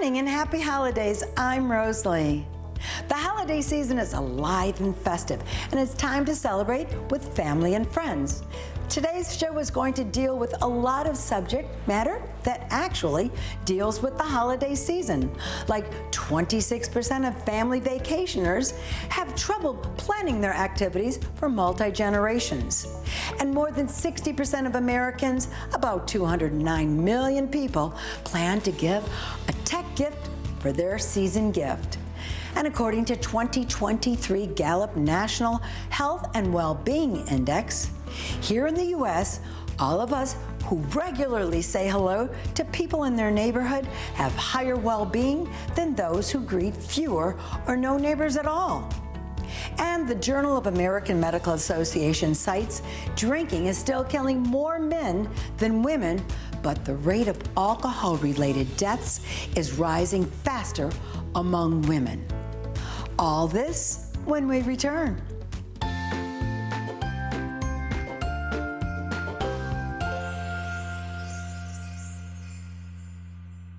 morning and happy holidays. I'm Rose Lee. The holiday season is alive and festive, and it's time to celebrate with family and friends. Today's show is going to deal with a lot of subject matter that actually deals with the holiday season. Like 26% of family vacationers have trouble planning their activities for multi-generations. And more than 60% of Americans, about 209 million people, plan to give a tech gift for their season gift. And according to 2023 Gallup National Health and Well-Being Index, here in the U.S., all of us who regularly say hello to people in their neighborhood have higher well-being than those who greet fewer or no neighbors at all. And the Journal of American Medical Association cites drinking is still killing more men than women, but the rate of alcohol-related deaths is rising faster among women. All this when we return.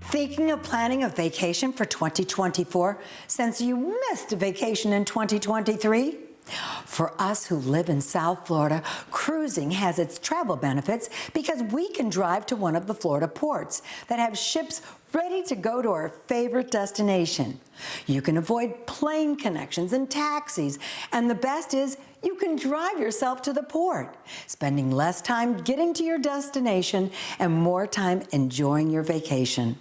Thinking of planning a vacation for 2024 since you missed a vacation in 2023? For us who live in South Florida, cruising has its travel benefits because we can drive to one of the Florida ports that have ships ready to go to our favorite destination. You can avoid plane connections and taxis, and the best is you can drive yourself to the port, spending less time getting to your destination and more time enjoying your vacation.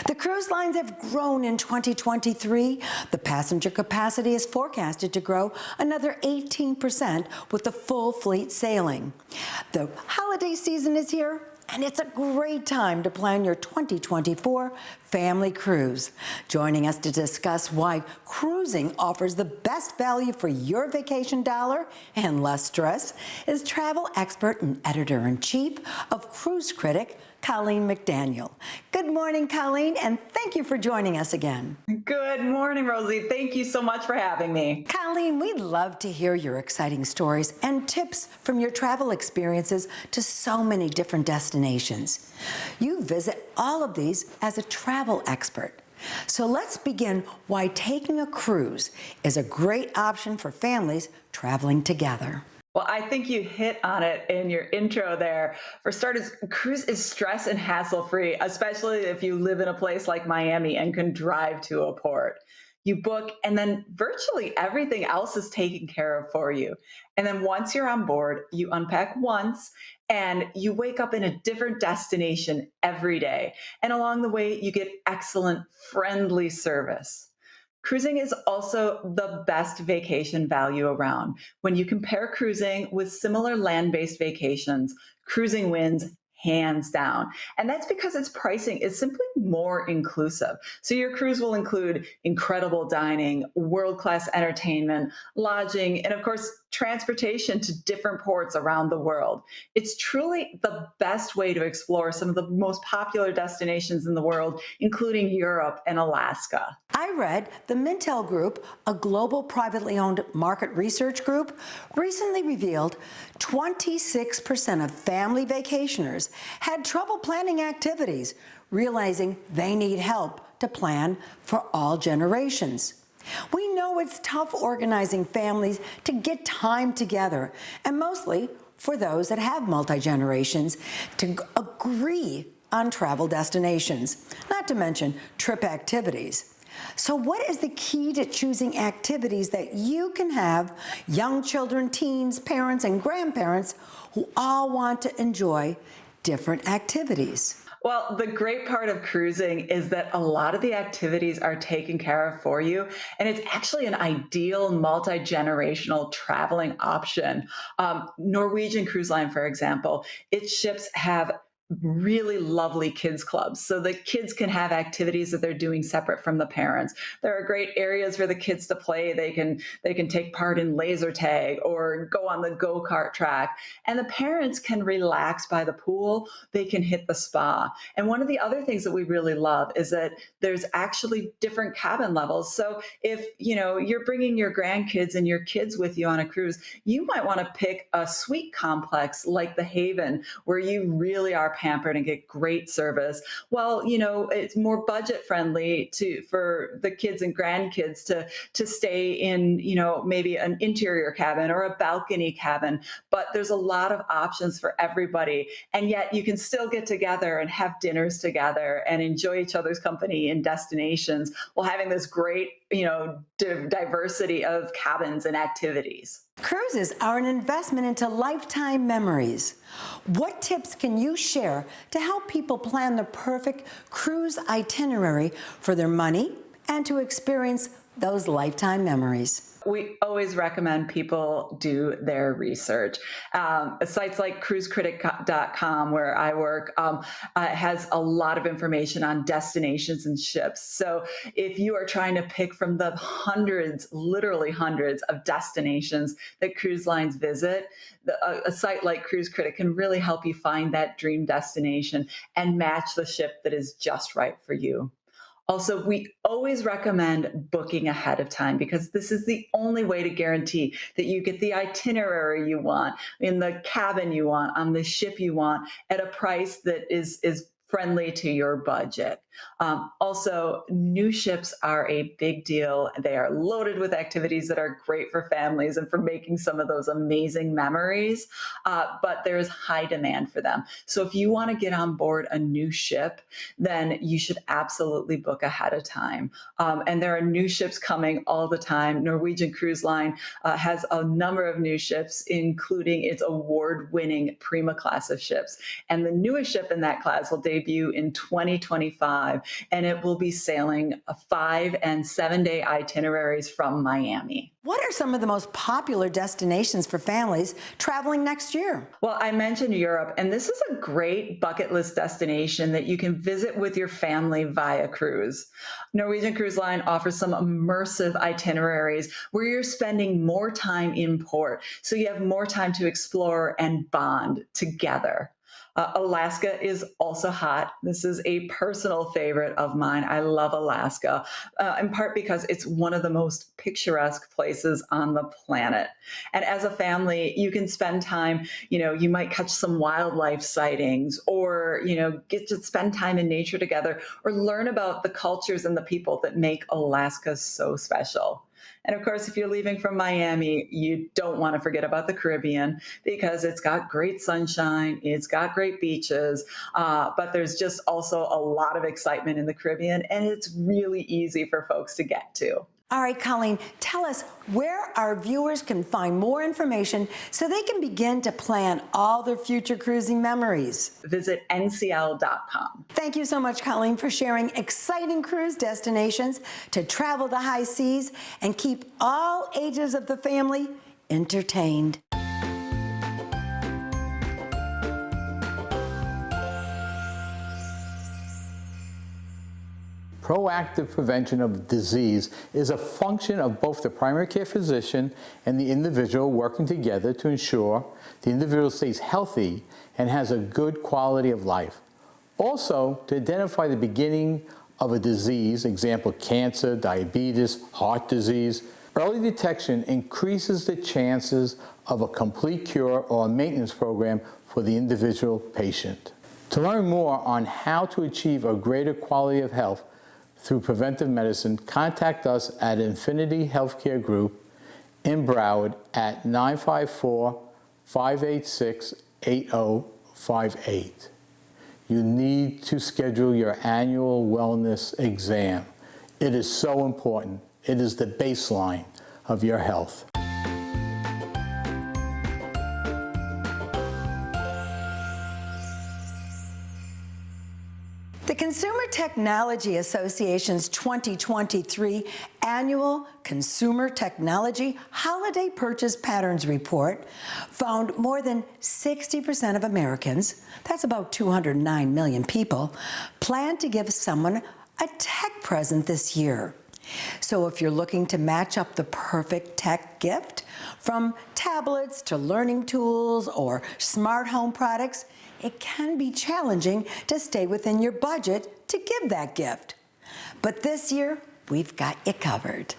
The cruise lines have grown in 2023. The passenger capacity is forecasted to grow another 18% with the full fleet sailing. The holiday season is here, and it's a great time to plan your 2024 family cruise. Joining us to discuss why cruising offers the best value for your vacation dollar and less stress is travel expert and editor-in-chief of Cruise Critic, Colleen McDaniel. Good morning, Colleen, and thank you for joining us again. Good morning, Rosie. Thank you so much for having me. Colleen, we'd love to hear your exciting stories and tips from your travel experiences to so many different destinations. You visit all of these as a travel expert. So let's begin why taking a cruise is a great option for families traveling together. Well, I think you hit on it in your intro there. For starters, cruise is stress and hassle-free, especially if you live in a place like Miami and can drive to a port. You book, and then virtually everything else is taken care of for you. And then once you're on board, you unpack once, and you wake up in a different destination every day. And along the way, you get excellent, friendly service. Cruising is also the best vacation value around. When you compare cruising with similar land-based vacations, cruising wins hands down. And that's because its pricing is simply more inclusive. So your cruise will include incredible dining, world-class entertainment, lodging, and of course, transportation to different ports around the world. It's truly the best way to explore some of the most popular destinations in the world, including Europe and Alaska. I read the Mintel Group, a global privately owned market research group, recently revealed 26% of family vacationers had trouble planning activities, realizing they need help to plan for all generations. We know it's tough organizing families to get time together, and mostly for those that have multi-generations to agree on travel destinations, not to mention trip activities. So what is the key to choosing activities that you can have young children, teens, parents, and grandparents who all want to enjoy different activities? Well, the great part of cruising is that a lot of the activities are taken care of for you, and it's actually an ideal multi-generational traveling option. Norwegian Cruise Line, for example, its ships have really lovely kids clubs, so the kids can have activities that they're doing separate from the parents. There are great areas for the kids to play. They can take part in laser tag or go on the go-kart track, and the parents can relax by the pool. They can hit the spa. And one of the other things that we really love is that there's actually different cabin levels. So if you're bringing your grandkids and your kids with you on a cruise, you might want to pick a suite complex like the Haven, where you really are pampered and get great service. Well, it's more budget friendly for the kids and grandkids to stay in, maybe an interior cabin or a balcony cabin. But there's a lot of options for everybody. And yet you can still get together and have dinners together and enjoy each other's company in destinations while having this great, diversity of cabins and activities. Cruises are an investment into lifetime memories. What tips can you share to help people plan the perfect cruise itinerary for their money and to experience those lifetime memories? We always recommend people do their research. Sites like cruisecritic.com, where I work, has a lot of information on destinations and ships. So if you are trying to pick from the hundreds, literally hundreds of destinations that cruise lines visit, a site like Cruise Critic can really help you find that dream destination and match the ship that is just right for you. Also, we always recommend booking ahead of time because this is the only way to guarantee that you get the itinerary you want, in the cabin you want, on the ship you want, at a price that is friendly to your budget. Also, new ships are a big deal. They are loaded with activities that are great for families and for making some of those amazing memories, but there's high demand for them. So if you want to get on board a new ship, then you should absolutely book ahead of time. And there are new ships coming all the time. Norwegian Cruise Line has a number of new ships, including its award-winning Prima class of ships. And the newest ship in that class will debut in 2025. And it will be sailing 5 and 7 day itineraries from Miami. What are some of the most popular destinations for families traveling next year? Well, I mentioned Europe, and this is a great bucket list destination that you can visit with your family via cruise. Norwegian Cruise Line offers some immersive itineraries where you're spending more time in port, so you have more time to explore and bond together. Alaska is also hot. This is a personal favorite of mine. I love Alaska, in part because it's one of the most picturesque places on the planet. And as a family, you can spend time, you might catch some wildlife sightings or, get to spend time in nature together or learn about the cultures and the people that make Alaska so special. And of course, if you're leaving from Miami, you don't want to forget about the Caribbean because it's got great sunshine, it's got great beaches, but there's just also a lot of excitement in the Caribbean, and it's really easy for folks to get to. All right, Colleen, tell us where our viewers can find more information so they can begin to plan all their future cruising memories. Visit ncl.com. Thank you so much, Colleen, for sharing exciting cruise destinations to travel the high seas and keep all ages of the family entertained. Proactive prevention of disease is a function of both the primary care physician and the individual working together to ensure the individual stays healthy and has a good quality of life. Also, to identify the beginning of a disease, example cancer, diabetes, heart disease. Early detection increases the chances of a complete cure or a maintenance program for the individual patient. To learn more on how to achieve a greater quality of health through preventive medicine, contact us at Infinity Healthcare Group in Broward at 954-586-8058. You need to schedule your annual wellness exam. It is so important. It is the baseline of your health. The Consumer Technology Association's 2023 Annual Consumer Technology Holiday Purchase Patterns Report found more than 60% of Americans, that's about 209 million people, plan to give someone a tech present this year. So if you're looking to match up the perfect tech gift, from tablets to learning tools or smart home products, it can be challenging to stay within your budget to give that gift. But this year, we've got you covered.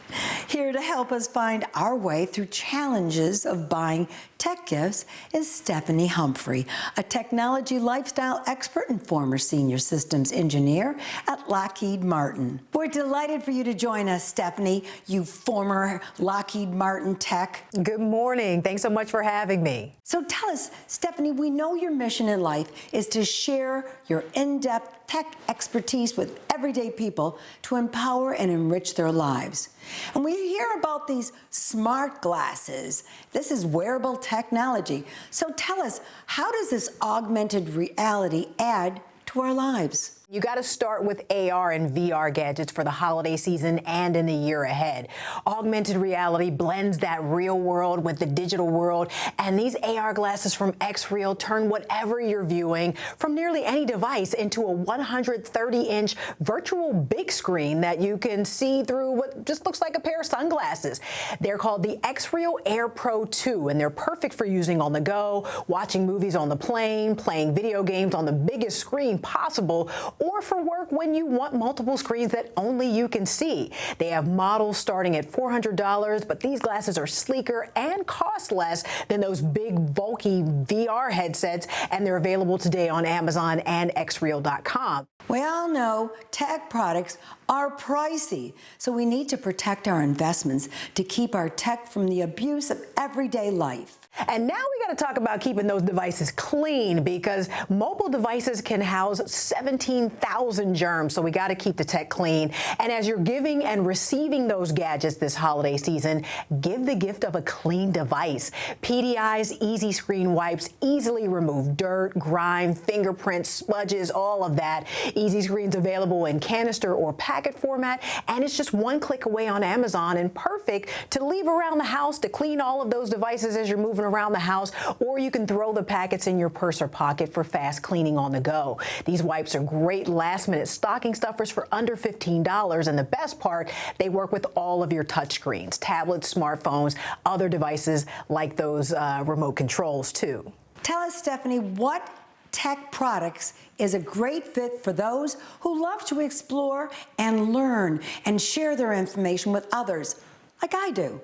Here to help us find our way through challenges of buying tech gifts is Stephanie Humphrey, a technology lifestyle expert and former senior systems engineer at Lockheed Martin. We're delighted for you to join us, Stephanie, you former Lockheed Martin tech. Good morning. Thanks so much for having me. So tell us, Stephanie, we know your mission in life is to share your in-depth tech expertise with everyday people to empower and enrich their lives. And we hear about these smart glasses. This is wearable technology. So tell us, how does this augmented reality add to our lives? You got to start with AR and VR gadgets for the holiday season and in the year ahead. Augmented reality blends that real world with the digital world, and these AR glasses from XREAL turn whatever you're viewing from nearly any device into a 130-inch virtual big screen that you can see through what just looks like a pair of sunglasses. They're called the XREAL Air Pro 2, and they're perfect for using on the go, watching movies on the plane, playing video games on the biggest screen possible, or for work when you want multiple screens that only you can see. They have models starting at $400, but these glasses are sleeker and cost less than those big, bulky VR headsets, and they're available today on Amazon and XREAL.com. We all know tech products are pricey, so we need to protect our investments to keep our tech from the abuse of everyday life. And now we got to talk about keeping those devices clean, because mobile devices can house 17,000 germs, so we got to keep the tech clean. And as you're giving and receiving those gadgets this holiday season, give the gift of a clean device. PDI's Easy Screen Wipes easily remove dirt, grime, fingerprints, smudges, all of that. Easy Screen's available in canister or packet format, and it's just one click away on Amazon, and perfect to leave around the house to clean all of those devices as you're moving around the house, or you can throw the packets in your purse or pocket for fast cleaning on the go. These wipes are great last-minute stocking stuffers for under $15, and the best part, they work with all of your touchscreens, tablets, smartphones, other devices like those remote controls too. Tell us, Stephanie, what tech products is a great fit for those who love to explore and learn and share their information with others, like I do.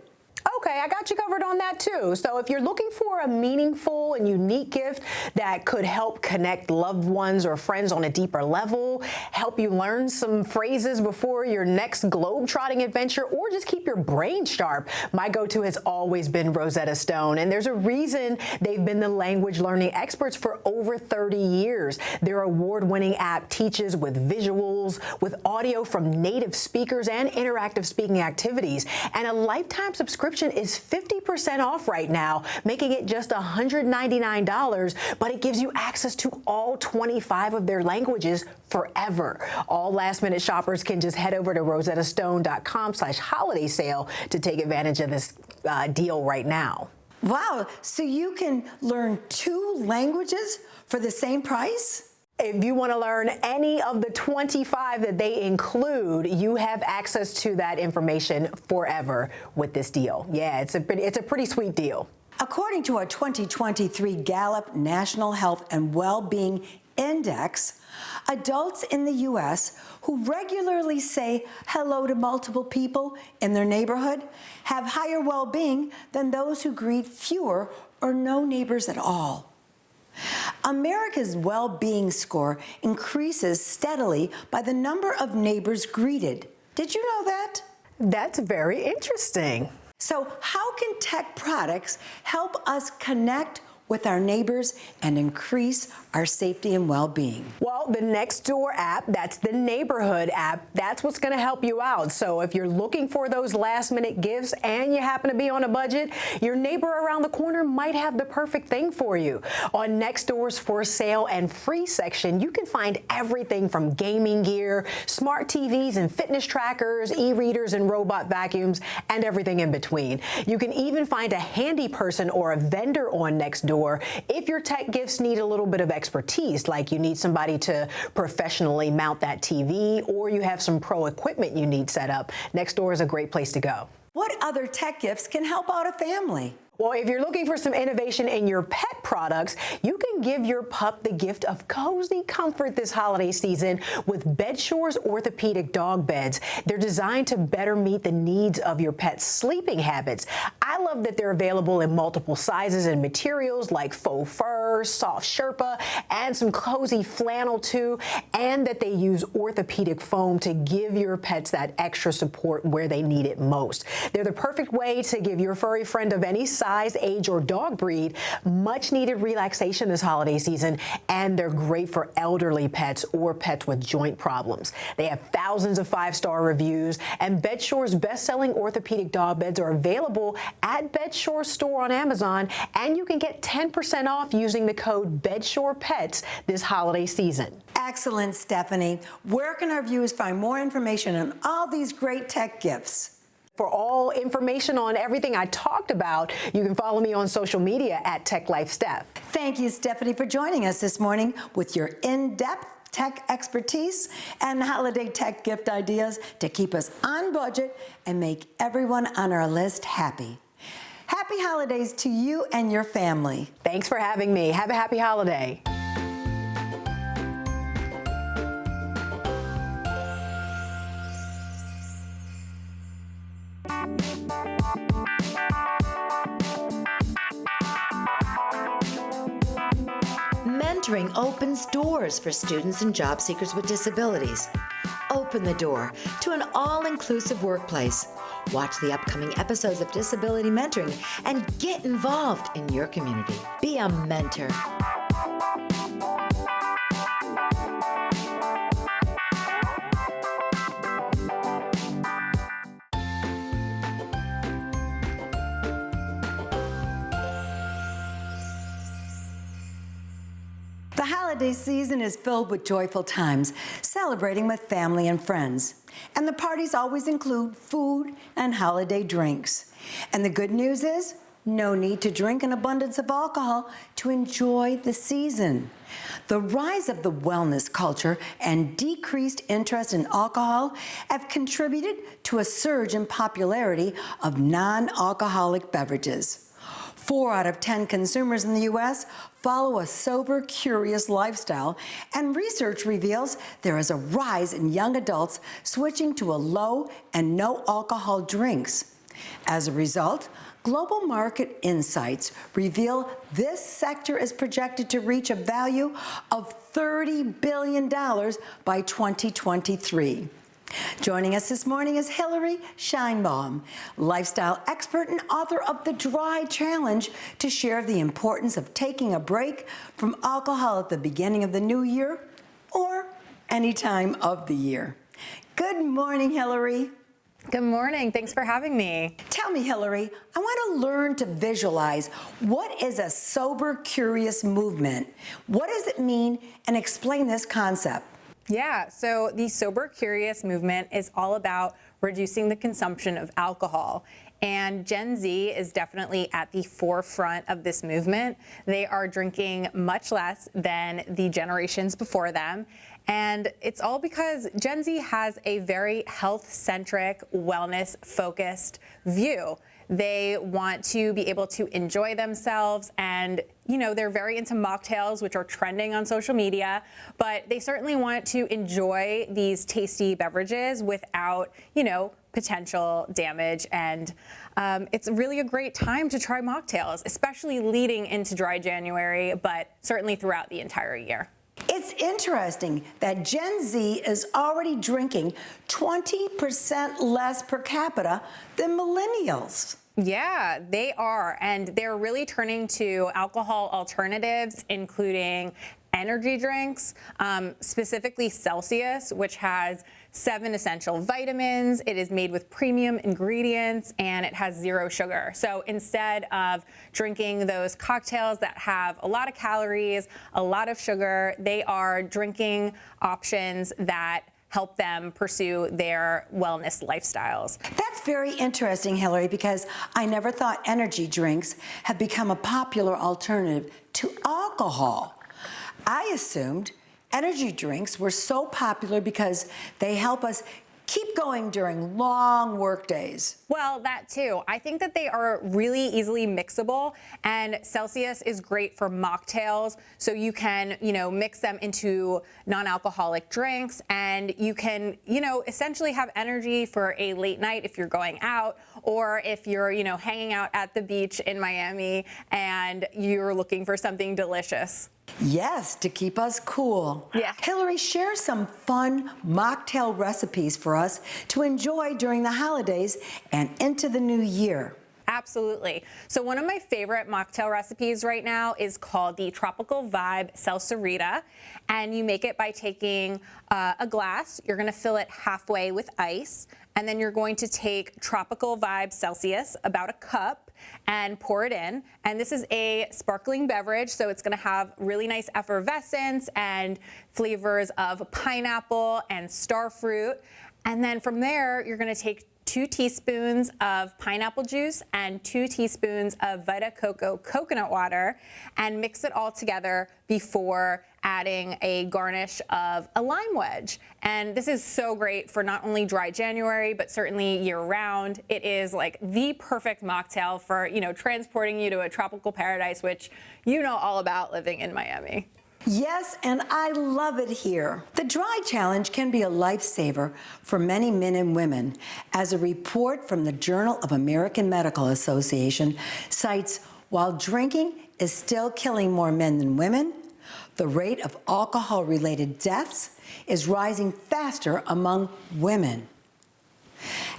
Okay, I got you covered on that too. So if you're looking for a meaningful and unique gift that could help connect loved ones or friends on a deeper level, help you learn some phrases before your next globe-trotting adventure, or just keep your brain sharp, my go-to has always been Rosetta Stone. And there's a reason they've been the language learning experts for over 30 years. Their award-winning app teaches with visuals, with audio from native speakers and interactive speaking activities. And a lifetime subscription is 50% off right now, making it just $199, but it gives you access to all 25 of their languages forever. All last-minute shoppers can just head over to rosettastone.com/holiday sale to take advantage of this deal right now. Wow, so you can learn 2 languages for the same price? If you want to learn any of the 25 that they include, you have access to that information forever with this deal. Yeah, it's a pretty sweet deal. According to a 2023 Gallup National Health and Well-Being Index, adults in the U.S. who regularly say hello to multiple people in their neighborhood have higher well-being than those who greet fewer or no neighbors at all. America's well-being score increases steadily by the number of neighbors greeted. Did you know that? That's very interesting. So how can tech products help us connect with our neighbors and increase our safety and well-being? Well, the Nextdoor app, that's the neighborhood app, that's what's going to help you out. So if you're looking for those last-minute gifts and you happen to be on a budget, your neighbor around the corner might have the perfect thing for you. On Nextdoor's for sale and free section, you can find everything from gaming gear, smart TVs and fitness trackers, e-readers and robot vacuums, and everything in between. You can even find a handy person or a vendor on Nextdoor if your tech gifts need a little bit of expertise, like you need somebody to professionally mount that TV, or you have some pro equipment you need set up. Nextdoor is a great place to go. What other tech gifts can help out a family? Well, if you're looking for some innovation in your pet products, you can give your pup the gift of cozy comfort this holiday season with Bedshore's orthopedic dog beds. They're designed to better meet the needs of your pet's sleeping habits. I love that they're available in multiple sizes and materials like faux fur, soft Sherpa, and some cozy flannel too, and that they use orthopedic foam to give your pets that extra support where they need it most. They're the perfect way to give your furry friend of any size, age, or dog breed much needed relaxation this holiday season, and they're great for elderly pets or pets with joint problems. They have thousands of 5-star reviews, and Bedshore's best-selling orthopedic dog beds are available at Bedshore store on Amazon, and you can get 10% off using the code BEDSHOREPETS this holiday season. Excellent, Stephanie. Where can our viewers find more information on all these great tech gifts? For all information on everything I talked about, you can follow me on social media at TechLifeSteph. Thank you, Stephanie, for joining us this morning with your in-depth tech expertise and holiday tech gift ideas to keep us on budget and make everyone on our list happy. Happy holidays to you and your family. Thanks for having me. Have a happy holiday. Mentoring opens doors for students and job seekers with disabilities. Open the door to an all-inclusive workplace. Watch the upcoming episodes of Disability Mentoring and get involved in your community. Be a mentor. The holiday season is filled with joyful times, celebrating with family and friends. And the parties always include food and holiday drinks. And the good news is, no need to drink an abundance of alcohol to enjoy the season. The rise of the wellness culture and decreased interest in alcohol have contributed to a surge in popularity of non-alcoholic beverages. 4 out of 10 consumers in the U.S. follow a sober, curious lifestyle, and research reveals there is a rise in young adults switching to a low and no alcohol drinks. As a result, global market insights reveal this sector is projected to reach a value of $30 billion by 2023. Joining us this morning is Hillary Scheinbaum, lifestyle expert and author of The Dry Challenge, to share the importance of taking a break from alcohol at the beginning of the new year or any time of the year. Good morning, Hillary. Good morning. Thanks for having me. Tell me, Hillary, I want to learn to visualize what is a sober, curious movement. What does it mean? And explain this concept. Yeah, so the Sober Curious movement is all about reducing the consumption of alcohol. And Gen Z is definitely at the forefront of this movement. They are drinking much less than the generations before them. And it's all because Gen Z has a very health-centric, wellness-focused view. They want to be able to enjoy themselves, and they're very into mocktails, which are trending on social media, but they certainly want to enjoy these tasty beverages without, potential damage. And it's really a great time to try mocktails, especially leading into dry January, but certainly throughout the entire year. It's interesting that Gen Z is already drinking 20% less per capita than millennials. Yeah, they are. And they're really turning to alcohol alternatives, including energy drinks, specifically Celsius, which has 7 essential vitamins. It is made with premium ingredients and it has 0 sugar. So instead of drinking those cocktails that have a lot of calories, a lot of sugar, they are drinking options that help them pursue their wellness lifestyles. That's very interesting, Hillary, because I never thought energy drinks have become a popular alternative to alcohol. I assumed energy drinks were so popular because they help us keep going during long work days? Well, that too. I think that they are really easily mixable, and Celsius is great for mocktails. So you can, mix them into non-alcoholic drinks, and you can, essentially have energy for a late night if you're going out, or if you're, hanging out at the beach in Miami and you're looking for something delicious. Yes, to keep us cool. Yeah. Hillary, share some fun mocktail recipes for us to enjoy during the holidays and into the new year. Absolutely. So one of my favorite mocktail recipes right now is called the Tropical Vibe Salsarita. And you make it by taking a glass. You're going to fill it halfway with ice. And then you're going to take Tropical Vibe Celsius, about a cup, and pour it in. And this is a sparkling beverage, so it's going to have really nice effervescence and flavors of pineapple and starfruit. And then from there, you're going to take 2 teaspoons of pineapple juice and 2 teaspoons of Vita Coco coconut water and mix it all together before adding a garnish of a lime wedge. And this is so great for not only dry January, but certainly year round. It is like the perfect mocktail for, transporting you to a tropical paradise, which you know all about living in Miami. Yes, and I love it here. The Dry Challenge can be a lifesaver for many men and women, as a report from the Journal of American Medical Association cites, while drinking is still killing more men than women, the rate of alcohol-related deaths is rising faster among women.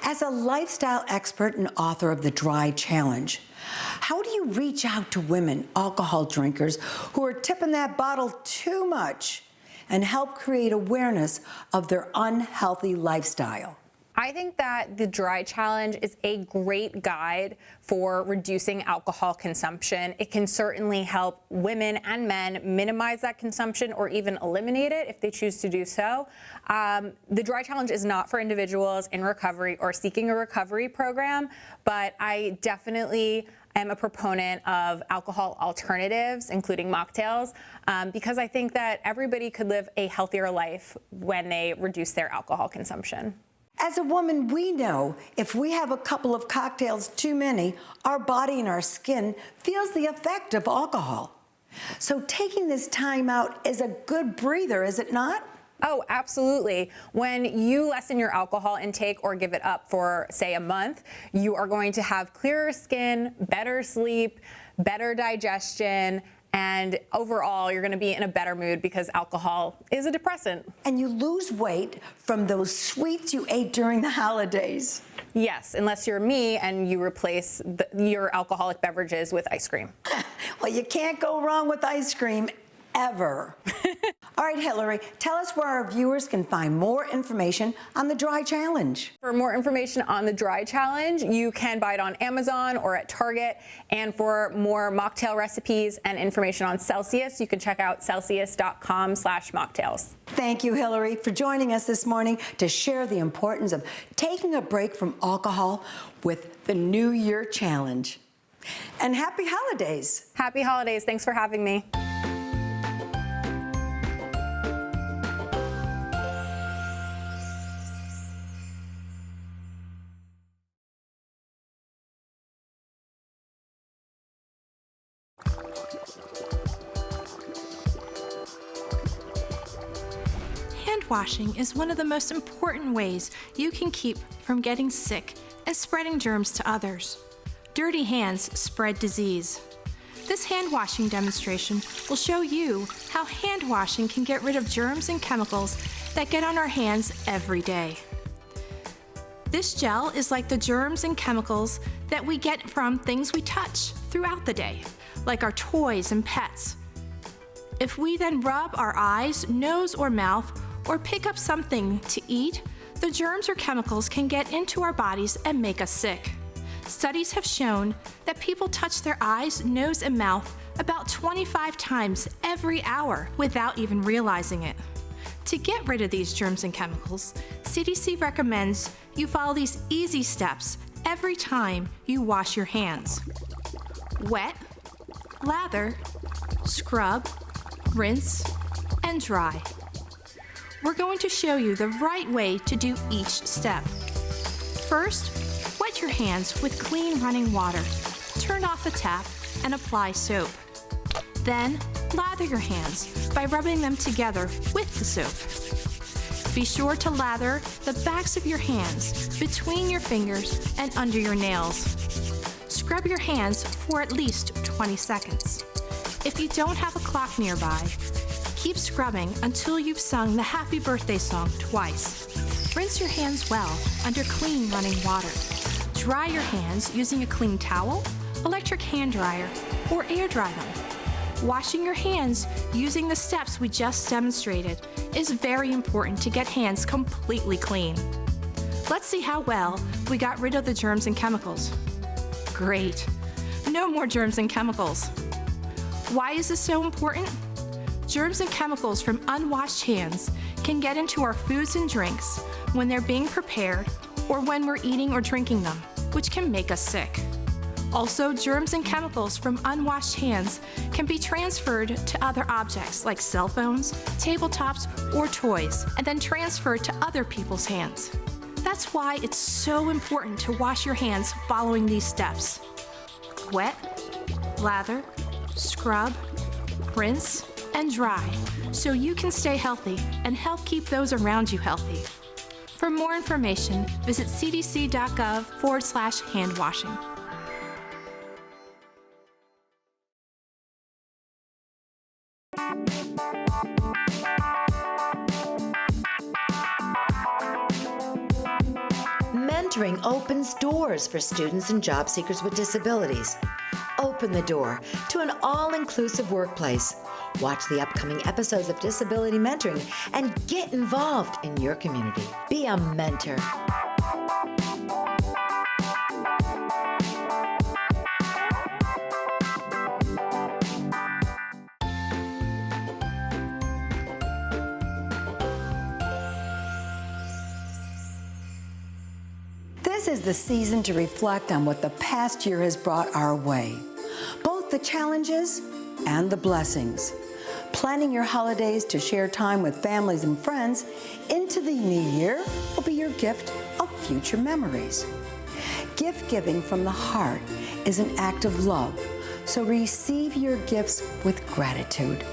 As a lifestyle expert and author of the Dry Challenge, how do you reach out to women, alcohol drinkers, who are tipping that bottle too much and help create awareness of their unhealthy lifestyle? I think that the Dry Challenge is a great guide for reducing alcohol consumption. It can certainly help women and men minimize that consumption or even eliminate it if they choose to do so. The Dry Challenge is not for individuals in recovery or seeking a recovery program, but I definitely am a proponent of alcohol alternatives, including mocktails, because I think that everybody could live a healthier life when they reduce their alcohol consumption. As a woman, we know if we have a couple of cocktails too many, our body and our skin feels the effect of alcohol. So taking this time out is a good breather, is it not? Oh, absolutely. When you lessen your alcohol intake or give it up for, say, a month, you are going to have clearer skin, better sleep, better digestion, and overall, you're going to be in a better mood because alcohol is a depressant. And you lose weight from those sweets you ate during the holidays. Yes, unless you're me and you replace your alcoholic beverages with ice cream. Well, you can't go wrong with ice cream, ever. All right, Hillary, tell us where our viewers can find more information on the Dry Challenge. For more information on the Dry Challenge, you can buy it on Amazon or at Target. And for more mocktail recipes and information on Celsius, you can check out celsius.com/mocktails. Thank you, Hillary, for joining us this morning to share the importance of taking a break from alcohol with the New Year Challenge. And happy holidays. Happy holidays. Thanks for having me. Hand washing is one of the most important ways you can keep from getting sick and spreading germs to others. Dirty hands spread disease. This hand washing demonstration will show you how hand washing can get rid of germs and chemicals that get on our hands every day. This gel is like the germs and chemicals that we get from things we touch throughout the day, like our toys and pets. If we then rub our eyes, nose, or mouth, or pick up something to eat, the germs or chemicals can get into our bodies and make us sick. Studies have shown that people touch their eyes, nose, and mouth about 25 times every hour without even realizing it. To get rid of these germs and chemicals, CDC recommends you follow these easy steps every time you wash your hands. Wet, lather, scrub, rinse, and dry. we're going to show you the right way to do each step. First, wet your hands with clean running water. Turn off the tap and apply soap. Then, lather your hands by rubbing them together with the soap. Be sure to lather the backs of your hands, between your fingers, and under your nails. Scrub your hands for at least 20 seconds. If you don't have a clock nearby, keep scrubbing until you've sung the happy birthday song twice. Rinse your hands well under clean running water. Dry your hands using a clean towel, electric hand dryer, or air dry them. Washing your hands using the steps we just demonstrated is very important to get hands completely clean. Let's see how well we got rid of the germs and chemicals. Great. No more germs and chemicals. Why is this so important? Germs and chemicals from unwashed hands can get into our foods and drinks when they're being prepared or when we're eating or drinking them, which can make us sick. Also, germs and chemicals from unwashed hands can be transferred to other objects like cell phones, tabletops, or toys, and then transferred to other people's hands. That's why it's so important to wash your hands following these steps. Wet, lather, scrub, rinse, and dry so you can stay healthy and help keep those around you healthy. For more information, visit cdc.gov/hand washing. Mentoring opens doors for students and job seekers with disabilities. Open the door to an all-inclusive workplace. Watch the upcoming episodes of Disability Mentoring and get involved in your community. Be a mentor. This is the season to reflect on what the past year has brought our way, both the challenges and the blessings. Planning your holidays to share time with families and friends into the new year will be your gift of future memories. Gift giving from the heart is an act of love, so receive your gifts with gratitude.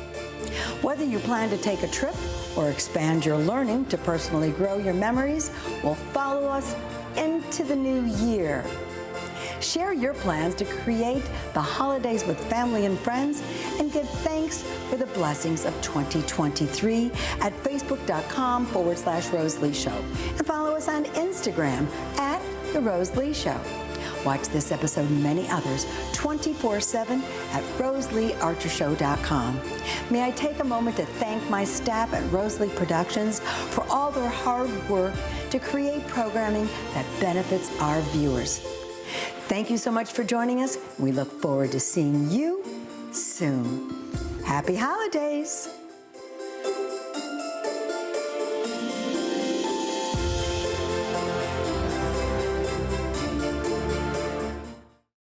Whether you plan to take a trip or expand your learning to personally grow your memories, will follow us into the new year. Share your plans to create the holidays with family and friends and give thanks for the blessings of 2023 at facebook.com/Rose Lee Show and follow us on Instagram at The Rose Lee Show. Watch this episode and many others 24/7 at RoseleeArcherShow.com. May I take a moment to thank my staff at Rose Lee Productions for all their hard work to create programming that benefits our viewers. Thank you so much for joining us. We look forward to seeing you soon. Happy holidays.